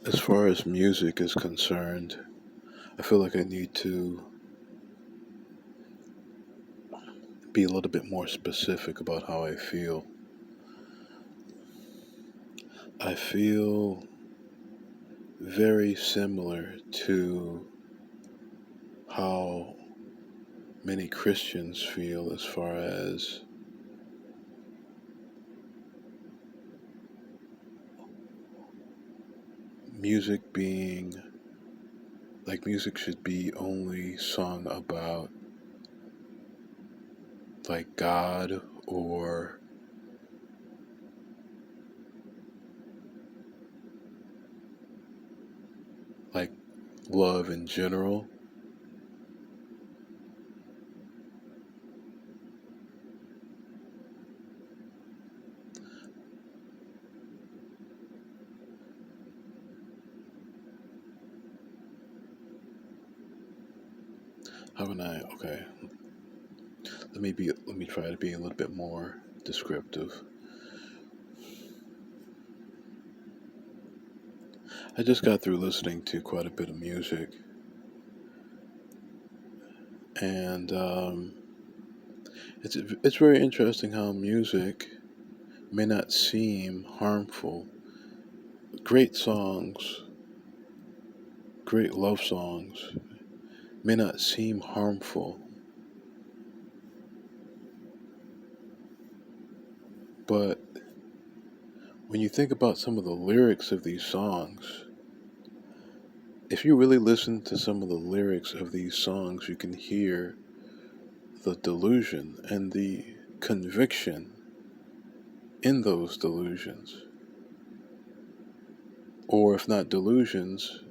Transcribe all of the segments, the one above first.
As far as music is concerned, I feel like I need to be a little bit more specific about how I feel. I feel very similar to how many Christians feel as far as music being like music should be only sung about like God or like love in general. How can I? Okay, let me try to be a little bit more descriptive. I just got through listening to quite a bit of music, and it's very interesting how music may not seem harmful. Great songs, great love songs, may not seem harmful, but when you think about some of the lyrics of these songs, if you really listen to some of the lyrics of these songs, you can hear the delusion and the conviction in those delusions. Or if not delusions,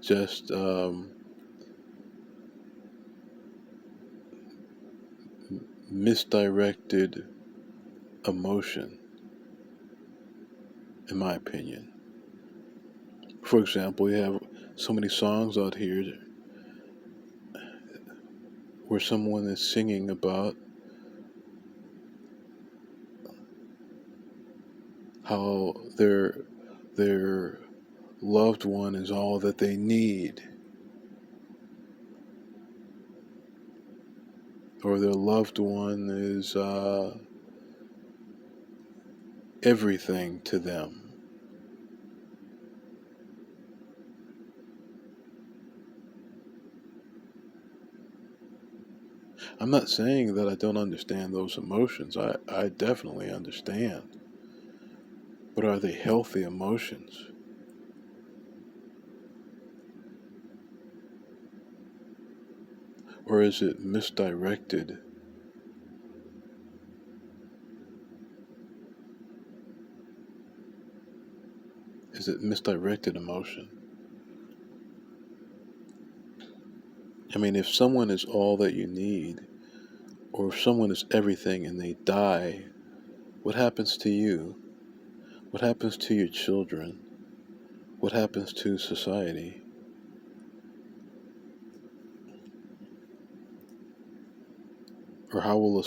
just misdirected emotion, in my opinion. For example, you have so many songs out here where someone is singing about how their loved one is all that they need, or their loved one is everything to them. I'm not saying that I don't understand those emotions. I definitely understand. But are they healthy emotions? Or is it misdirected? Is it misdirected emotion? I mean, if someone is all that you need, or if someone is everything and they die, what happens to you? What happens to your children? What happens to society? Or how will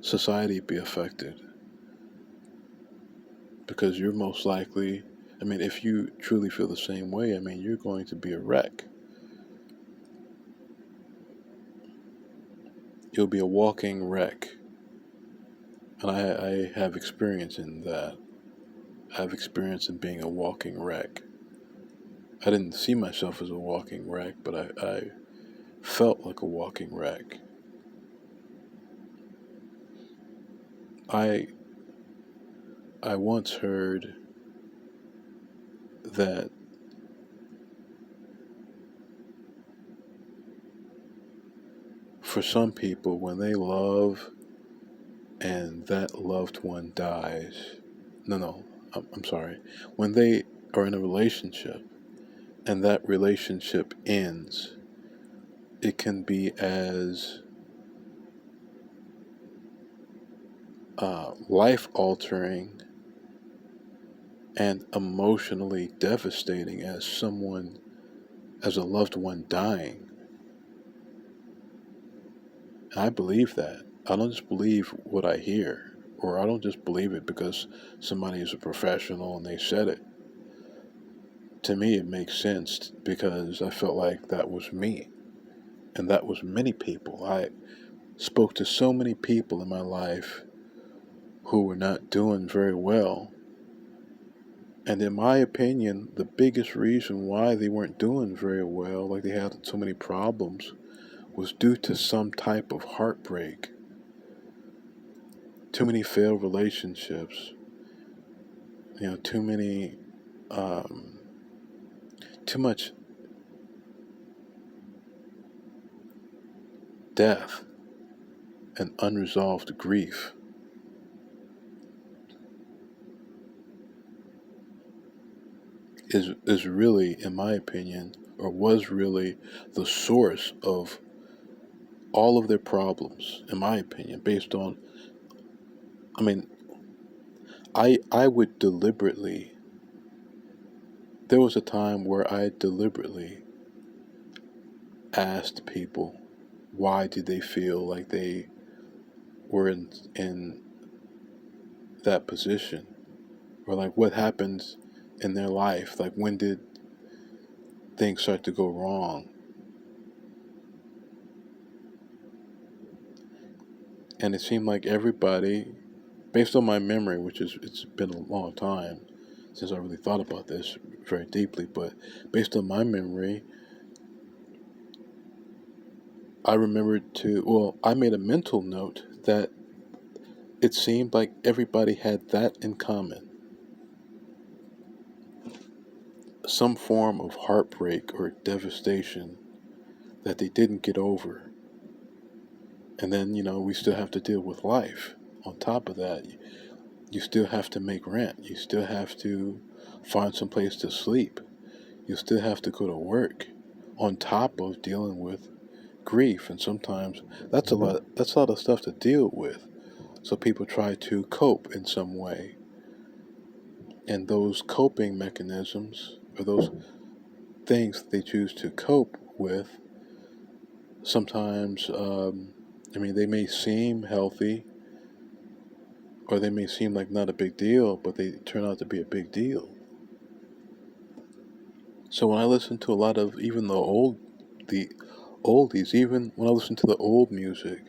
society be affected? Because you're most likely, I mean, if you truly feel the same way, I mean, you're going to be a wreck. You'll be a walking wreck. And I have experience in that. I have experience in being a walking wreck. I didn't see myself as a walking wreck, but I felt like a walking wreck. I I once heard that for some people, when they love and that loved one dies, no, I'm sorry, when they are in a relationship and that relationship ends, it can be as life altering and emotionally devastating as as a loved one dying. And I believe that. I don't just believe what I hear, or I don't just believe it because somebody is a professional and they said it. to me it makes sense because I felt like that was me, and that was many people. I spoke to so many people in my life who were not doing very well. And in my opinion, the biggest reason why they weren't doing very well, like they had so many problems, was due to some type of heartbreak. Too many failed relationships, too many, um, too much death and unresolved grief is really, in my opinion, or was really the source of all of their problems, in my opinion, based on, I mean, I would deliberately, there was a time where I deliberately asked people why did they feel like they were in that position, or like what happened in their life, like when did things start to go wrong. And it seemed like everybody, based on my memory, which is, it's been a long time since I really thought about this very deeply, but based on my memory, I remembered I made a mental note that it seemed like everybody had that in common: some form of heartbreak or devastation that they didn't get over. And then, we still have to deal with life. On top of that, you still have to make rent. You still have to find some place to sleep. You still have to go to work on top of dealing with grief. And sometimes that's a lot of stuff to deal with. So people try to cope in some way. And those coping mechanisms, or those things they choose to cope with, sometimes, they may seem healthy, or they may seem like not a big deal, but they turn out to be a big deal. So when I listen to a lot of even the oldies, even when I listen to the old music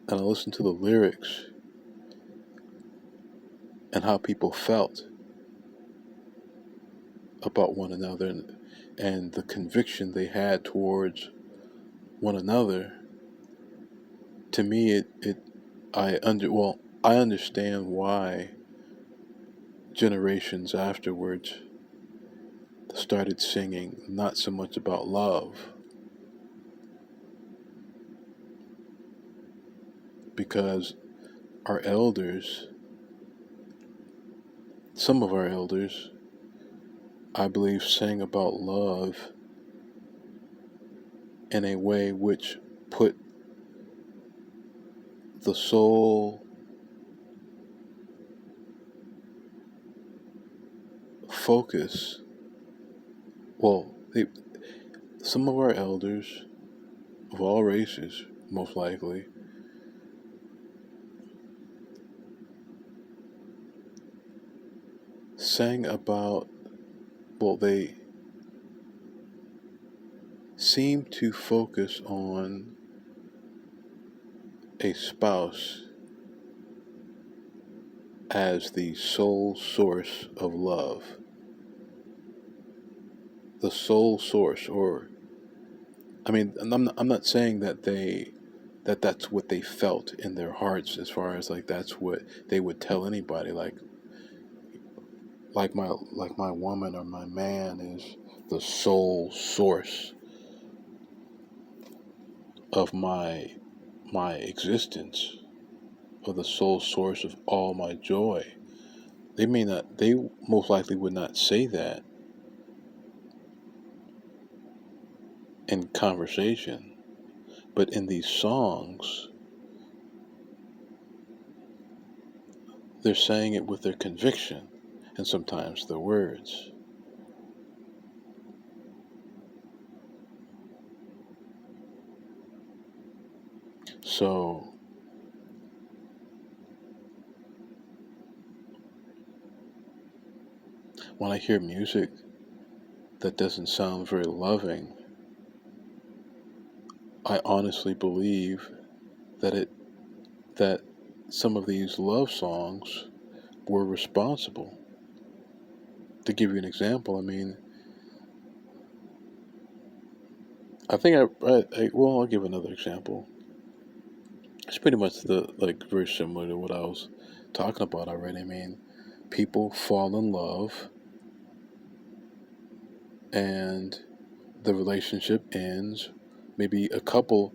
and I listen to the lyrics and how people felt about one another, and the conviction they had towards one another, to me I understand why generations afterwards started singing not so much about love, because our elders, some of our elders, I believe, sang about love in a way which put the sole focus. Well, some of our elders of all races, most likely, sang about, they seemed to focus on a spouse as the sole source of love. The sole source, or, I'm not saying that's what they felt in their hearts, as far as like that's what they would tell anybody, like my woman or my man is the sole source of my existence, or the sole source of all my joy. They most likely would not say that in conversation, but in these songs, they're saying it with their conviction and sometimes their words. So when I hear music that doesn't sound very loving, I honestly believe that that some of these love songs were responsible. To give you an example, I mean, I think well, I'll give another example. It's pretty much very similar to what I was talking about already. I mean, people fall in love and the relationship ends. Maybe a couple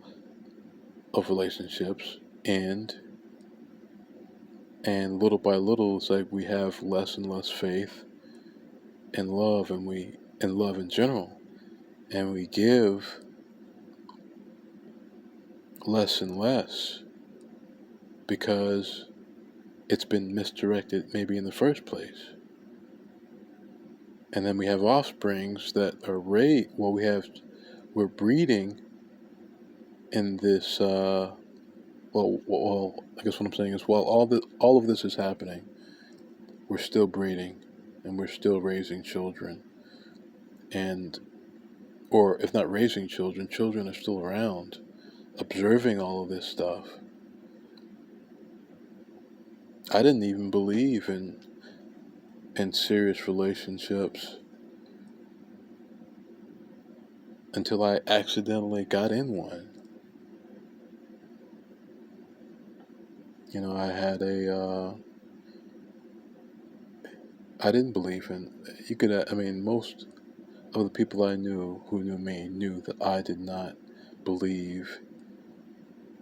of relationships end, and little by little, it's like we have less and less faith in love, and we in love in general, and we give less and less because it's been misdirected maybe in the first place. And then we have offsprings that are we're breeding in this I guess what I'm saying is, while all of this is happening, we're still breeding and we're still raising children. And or if not raising children, children are still around observing all of this stuff. I didn't even believe in serious relationships until I accidentally got in one. You know, I didn't believe in, I mean, most of the people I knew who knew me knew that I did not believe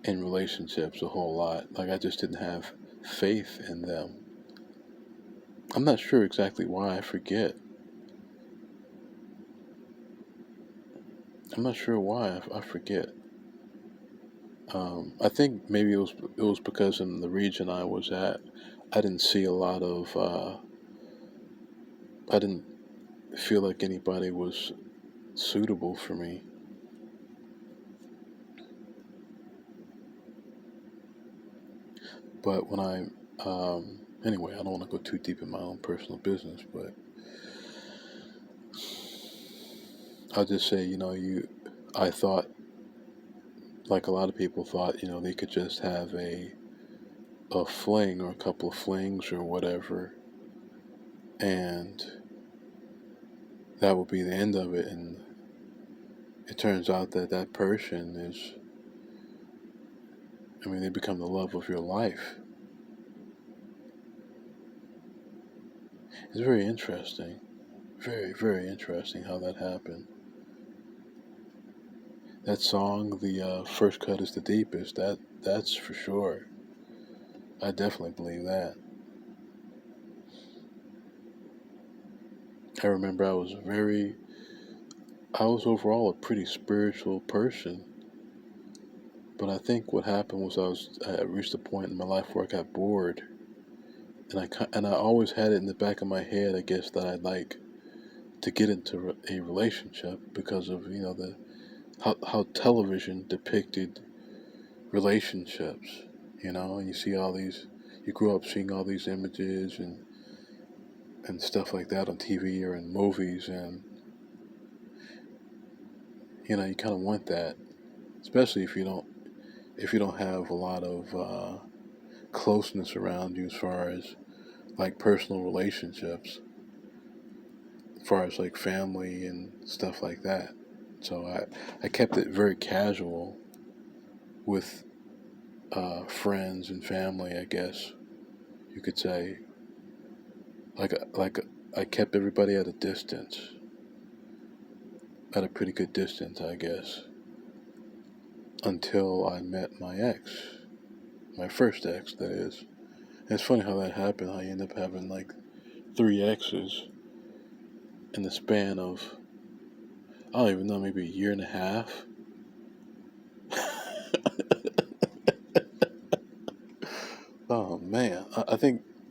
in relationships a whole lot. Like, I just didn't have faith in them. I'm not sure exactly why, I forget. I'm not sure why, I forget. I think maybe it was because in the region I was at, I didn't see a lot of. I didn't feel like anybody was suitable for me. But anyway, I don't want to go too deep in my own personal business, but I'll just say, I thought, like a lot of people thought, they could just have a fling or a couple of flings or whatever, and that would be the end of it. And it turns out that that person is, I mean, they become the love of your life. It's very interesting. Very, very interesting how that happened. That song, the first cut is the deepest. That's for sure. I definitely believe that. I remember I was overall a pretty spiritual person, but I think what happened was I reached a point in my life where I got bored, and I always had it in the back of my head, I guess, that I'd like to get into a relationship because of the how television depicted relationships, and you grew up seeing all these images and stuff like that on TV or in movies, and you kind of want that, especially if you don't have a lot of closeness around you as far as like personal relationships, as far as like family and stuff like that. So I kept it very casual with friends and family, I guess you could say. Like I kept everybody at a distance, at a pretty good distance, I guess, until I met my ex, my first ex, that is. And it's funny how that happened. How you end up having like 3 exes in the span of, I don't even know, maybe a year and a half. Oh man, I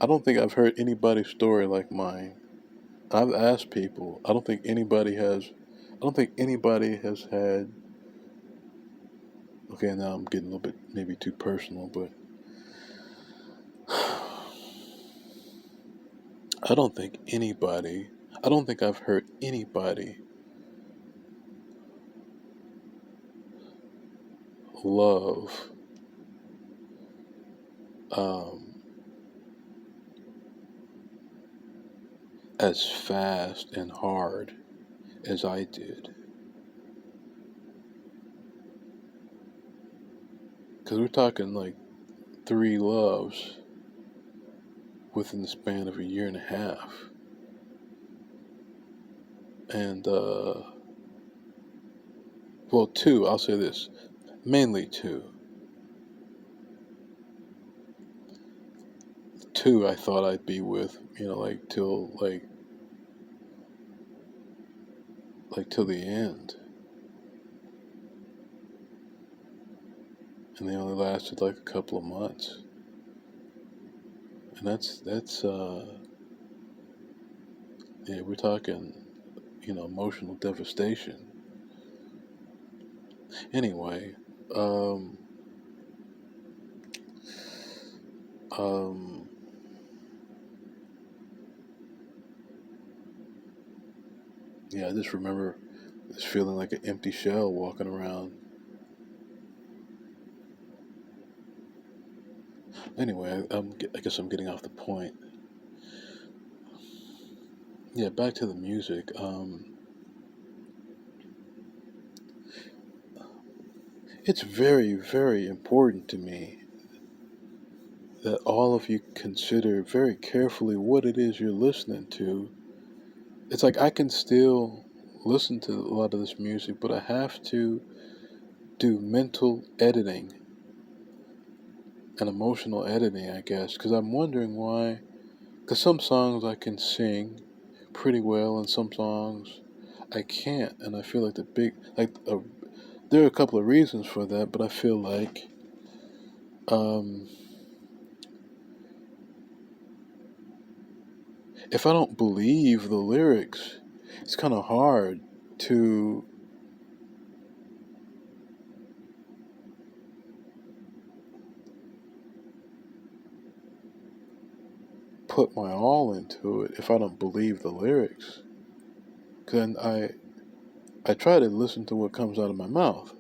don't think I've heard anybody's story like mine. I've asked people. I don't think anybody has. I don't think anybody has had. Okay, now I'm getting a little bit maybe too personal, but I don't think anybody. I don't think I've heard anybody love um, as fast and hard as I did. Because we're talking like 3 loves within the span of a year and a half. And, well, 2, I'll say this. Mainly 2. 2 I thought I'd be with, like till the end. And they only lasted like a couple of months. And that's yeah, we're talking, emotional devastation. Anyway, um, um, yeah, I just remember just feeling like an empty shell walking around. Anyway, I guess I'm getting off the point. Yeah, back to the music. It's very, very important to me that all of you consider very carefully what it is you're listening to. It's like I can still listen to a lot of this music, but I have to do mental editing and emotional editing, I guess, because I'm wondering why. Because some songs I can sing pretty well, and some songs I can't, and I feel like there are a couple of reasons for that, but I feel like um, if I don't believe the lyrics, it's kind of hard to put my all into it if I don't believe the lyrics. Then I try to listen to what comes out of my mouth.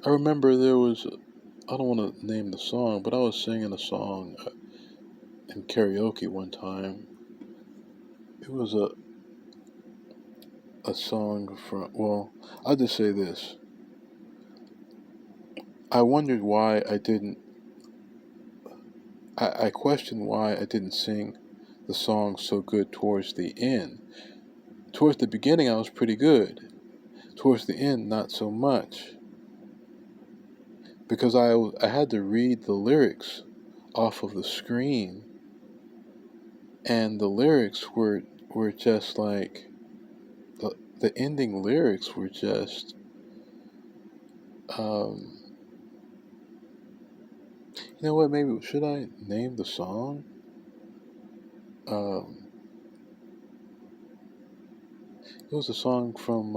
I remember there was, I don't want to name the song, but I was singing a song in karaoke one time. It was a song from, well, I'll just say this. I wondered why I questioned why I didn't sing the song so good towards the end. Towards the beginning, I was pretty good. Towards the end, not so much. Because I had to read the lyrics off of the screen, and the lyrics were just like, the ending lyrics were just, um, you know what, maybe, should I name the song? Um, it was a song from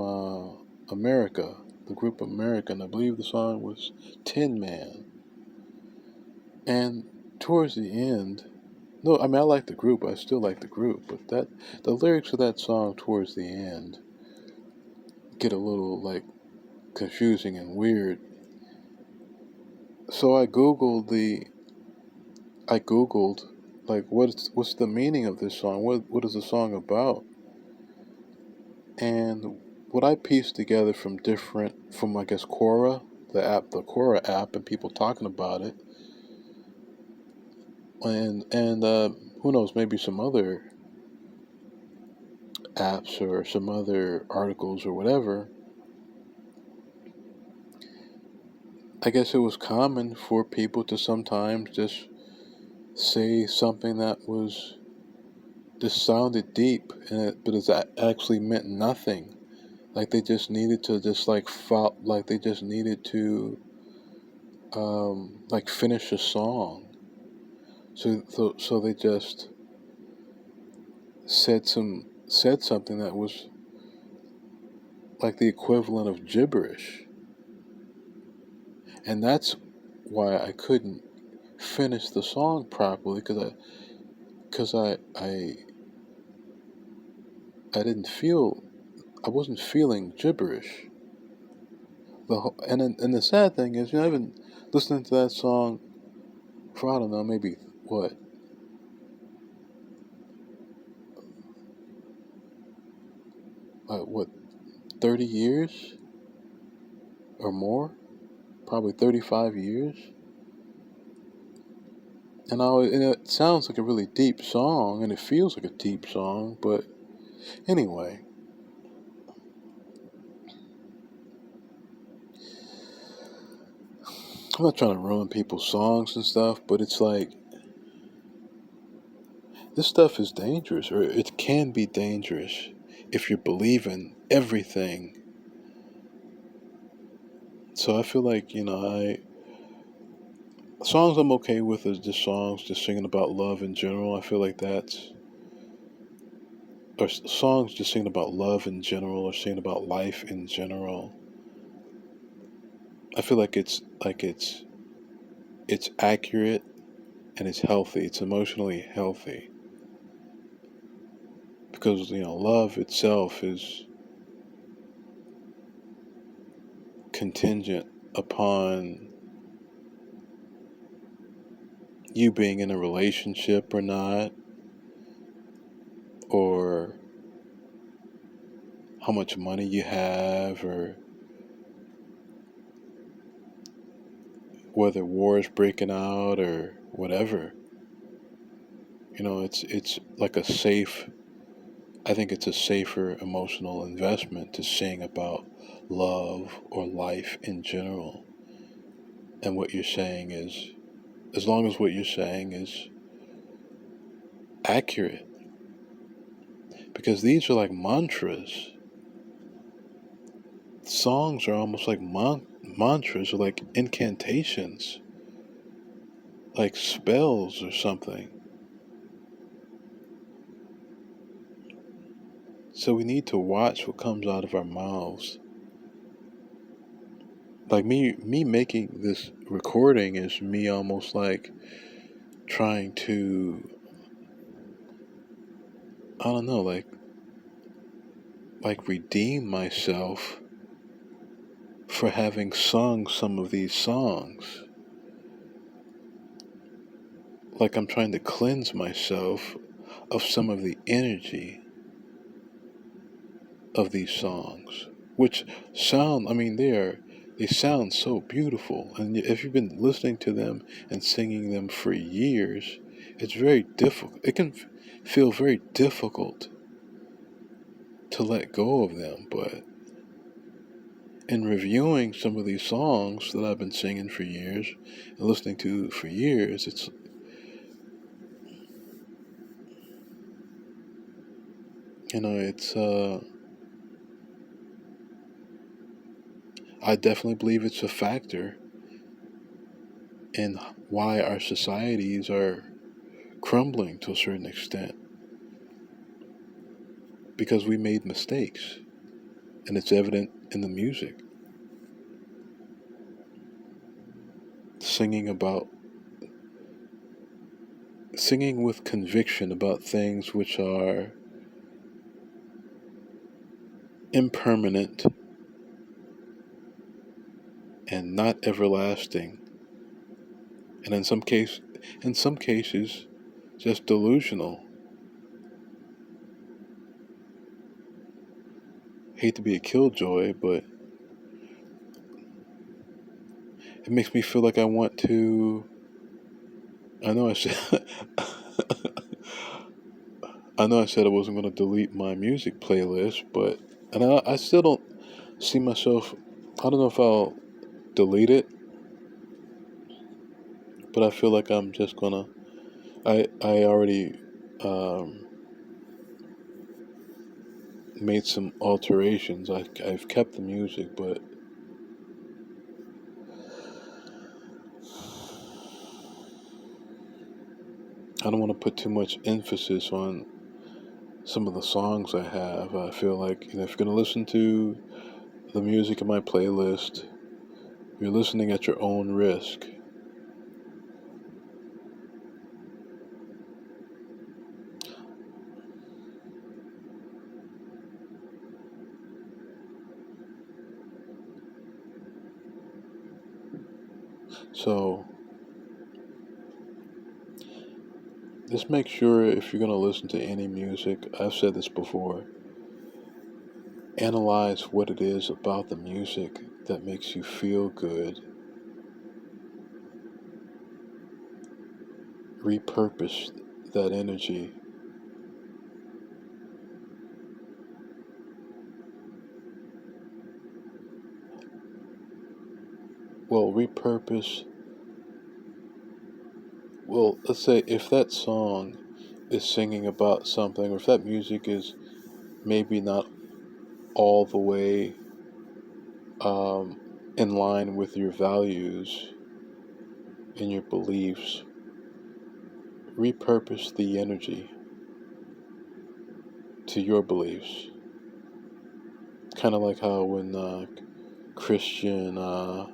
America, the group America, and I believe the song was Tin Man. And towards the end, no, I mean, I like the group, I still like the group, but the lyrics of that song towards the end get a little, like, confusing and weird. So I googled like what's the meaning of this song? What is the song about? And what I pieced together from I guess Quora, the Quora app, and people talking about it, and who knows, maybe some other apps or some other articles or whatever. I guess it was common for people to sometimes just say something that was just sounded deep, but it actually meant nothing. Like they just needed to just like they just needed to like finish a song. So they just said something that was like the equivalent of gibberish, and that's why I couldn't finish the song properly because I I wasn't feeling gibberish. And the sad thing is, I've been listening to that song for, I don't know, maybe what, what, 30 years or more, probably 35 years. And it sounds like a really deep song, and it feels like a deep song, but anyway. I'm not trying to ruin people's songs and stuff, but it's like, this stuff is dangerous, or it can be dangerous if you're believing everything. So I feel like, songs I'm okay with is just songs just singing about love in general. I feel like or songs just singing about love in general, or singing about life in general. I feel like it's accurate, and it's healthy. It's emotionally healthy, because love itself is contingent upon you being in a relationship or not, or how much money you have, or whether war is breaking out or whatever. It's like a safe. I think it's a safer emotional investment to sing about love or life in general. And what you're saying is, as long as what you're saying is accurate, because these are like mantras. Songs are almost like mantras, or like incantations, like spells or something. So we need to watch what comes out of our mouths. Like me making this recording is me almost like trying to, I don't know, like redeem myself for having sung some of these songs. Like I'm trying to cleanse myself of some of the energy of these songs, which sound, they sound so beautiful. And if you've been listening to them and singing them for years, it's very difficult. It can feel very difficult to let go of them. But in reviewing some of these songs that I've been singing for years and listening to for years, it's I definitely believe it's a factor in why our societies are crumbling to a certain extent, because we made mistakes, and it's evident in the music. Singing with conviction about things which are impermanent and not everlasting, and in some cases just delusional. Hate to be a killjoy, but it makes me feel like I want to. I know I said I know I said I wasn't going to delete my music playlist, but I still don't see myself. I don't know if I'll delete it, but I feel like I'm just gonna. I already made some alterations. I've kept the music, but I don't want to put too much emphasis on some of the songs I have. I feel like, if you're gonna listen to the music in my playlist, you're listening at your own risk. So just make sure if you're going to listen to any music, I've said this before, analyze what it is about the music that makes you feel good. Repurpose that energy. Well, repurpose. Well, let's say if that song is singing about something, or if that music is maybe not all the way um, in line with your values and your beliefs, repurpose the energy to your beliefs. Kind of like how when Christian um,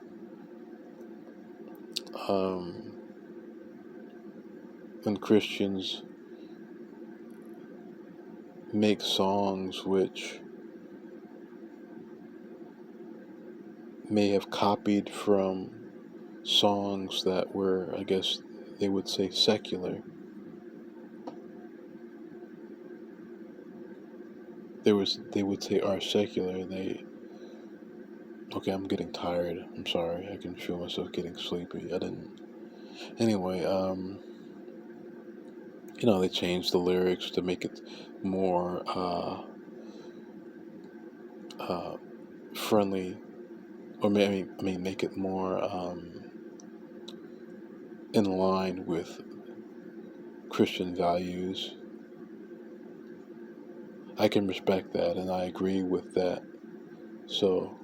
when Christians make songs which may have copied from songs that were, I guess they would say, secular. They would say are secular. Okay, I'm getting tired. I'm sorry. I can feel myself getting sleepy. I didn't. Anyway, they changed the lyrics to make it more uh, friendly, or make it more in line with Christian values. I can respect that, and I agree with that. So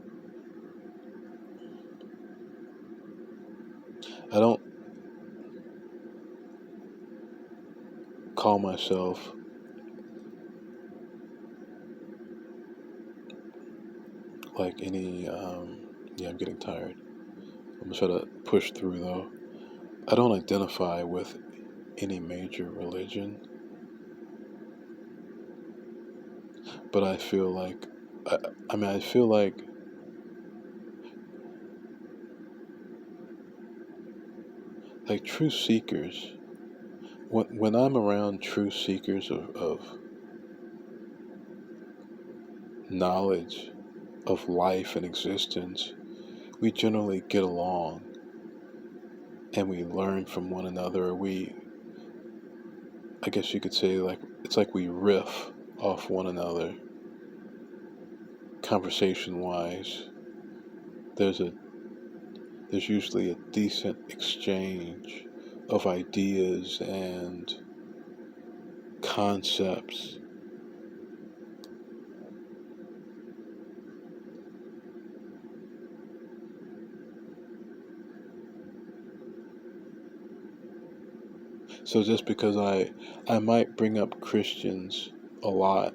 I don't call myself like any. Yeah, I'm getting tired. I'm gonna try to push through though. I don't identify with any major religion, but I feel like, I feel like true seekers. When I'm around true seekers of knowledge, of life and existence, we generally get along and we learn from one another. I guess you could say, like it's like we riff off one another, conversation wise. There's a there's usually a decent exchange of ideas and concepts. So just because I might bring up Christians a lot,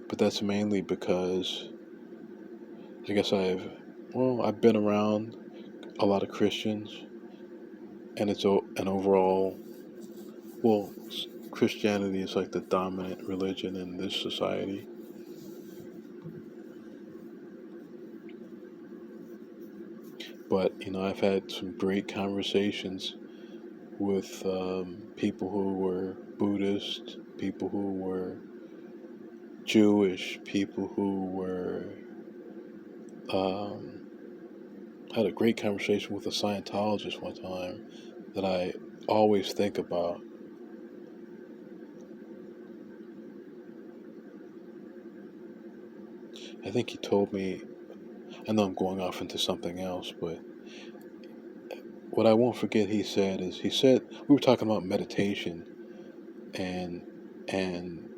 but that's mainly because I guess I've been around a lot of Christians, and it's an overall, well, Christianity is like the dominant religion in this society. But I've had some great conversations with people who were Buddhist, people who were Jewish, people who were. Um, I had a great conversation with a Scientologist one time that I always think about. I think he told me, I know I'm going off into something else, but what I won't forget he said, we were talking about meditation and, and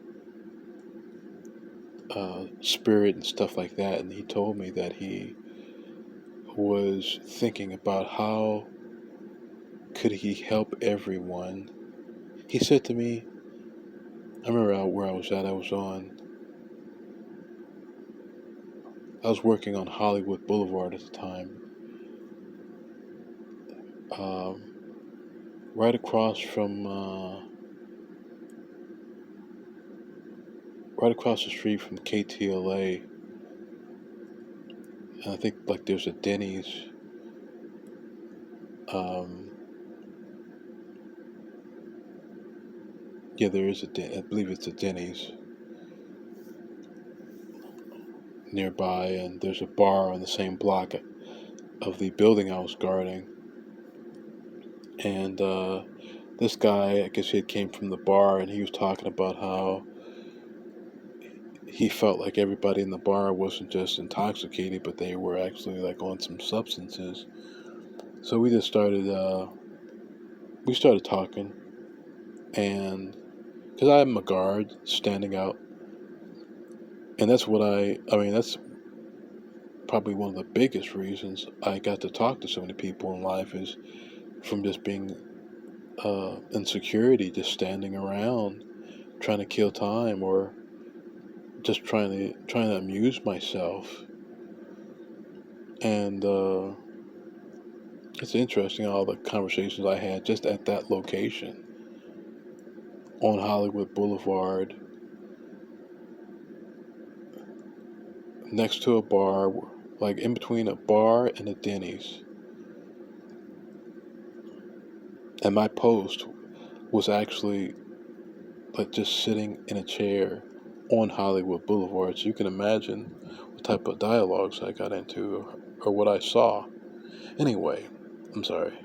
spirit and stuff like that, and he told me that he was thinking about how could he help everyone. He said to me, I remember where I was at. I was working on Hollywood Boulevard at the time, um, right across from, right across the street from KTLA. And I think like there's a Denny's Um, yeah, there is I believe it's a Denny's nearby, and there's a bar on the same block of the building I was guarding. And this guy, I guess he came from the bar, and he was talking about how he felt like everybody in the bar wasn't just intoxicated, but they were actually like on some substances. So we started talking, and because I'm a guard standing out, and that's what I mean, that's probably one of the biggest reasons I got to talk to so many people in life is from just being insecurity, just standing around trying to kill time or just trying to amuse myself. And it's interesting all the conversations I had just at that location on Hollywood Boulevard, next to a bar, like in between a bar and a Denny's. And my post was actually like just sitting in a chair on Hollywood Boulevard. So you can imagine what type of dialogues I got into or what I saw. Anyway, I'm sorry.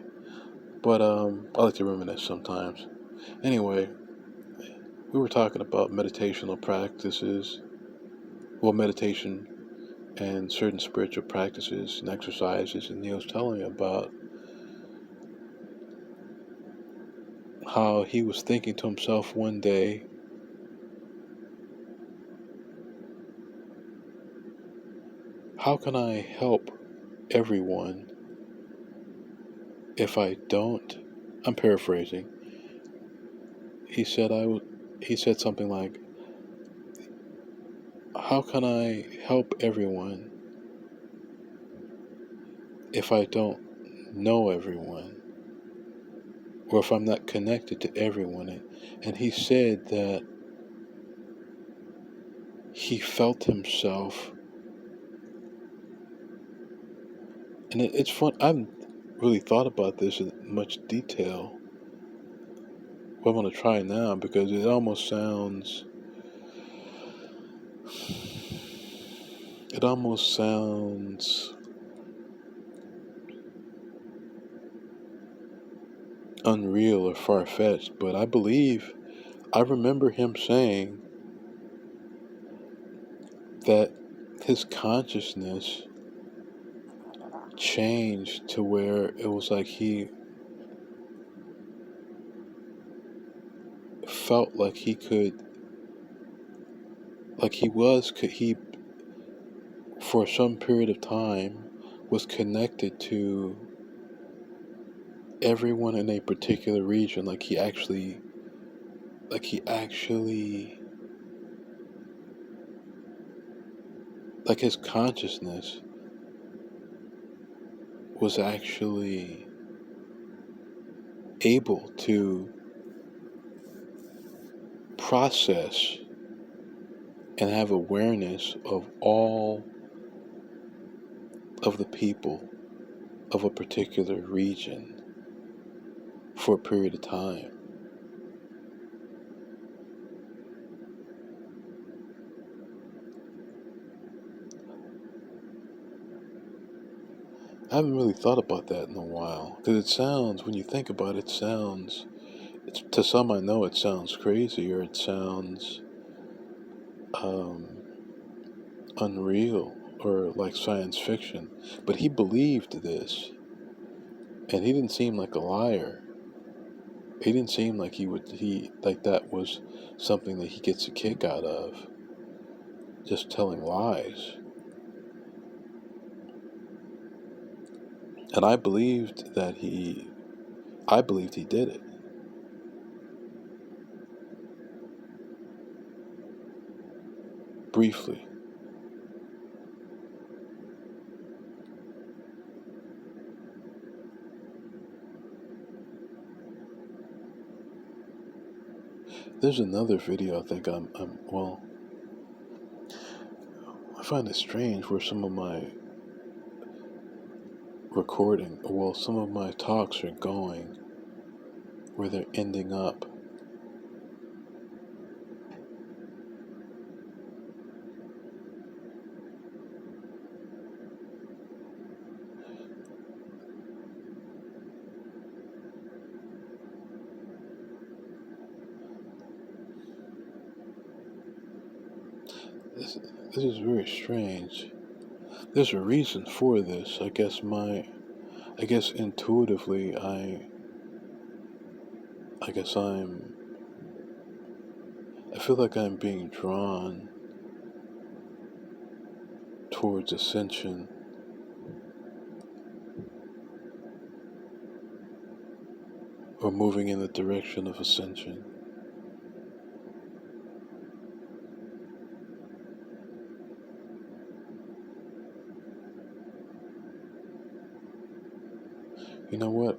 But I like to reminisce sometimes. Anyway, we were talking about meditational practices. Well, meditation and certain spiritual practices and exercises, and he was telling me about how he was thinking to himself one day, how can I help everyone if I don't? I'm paraphrasing. He said he said something like, how can I help everyone if I don't know everyone? Or if I'm not connected to everyone? And he said that he felt himself, and it's fun. I haven't really thought about this in much detail, but I'm going to try now because it almost sounds unreal or far-fetched, but I remember him saying that his consciousness changed to where it was like he felt like he for some period of time was connected to everyone in a particular region, like he actually like his consciousness was actually able to process and have awareness of all of the people of a particular region for a period of time. I haven't really thought about that in a while because it sounds, when you think about it, to some I know it sounds crazy or it sounds um, unreal or like science fiction, but he believed this, and he didn't seem like a liar. He didn't seem like he like that was something that he gets a kick out of, just telling lies. And I believed he did it. Briefly. There's another video I think well, I find it strange where some of my recording, well, some of my talks are going, where they're ending up. This, this is very strange. There's a reason for this. I guess intuitively, I guess I feel like I'm being drawn towards ascension, or moving in the direction of ascension. You know what?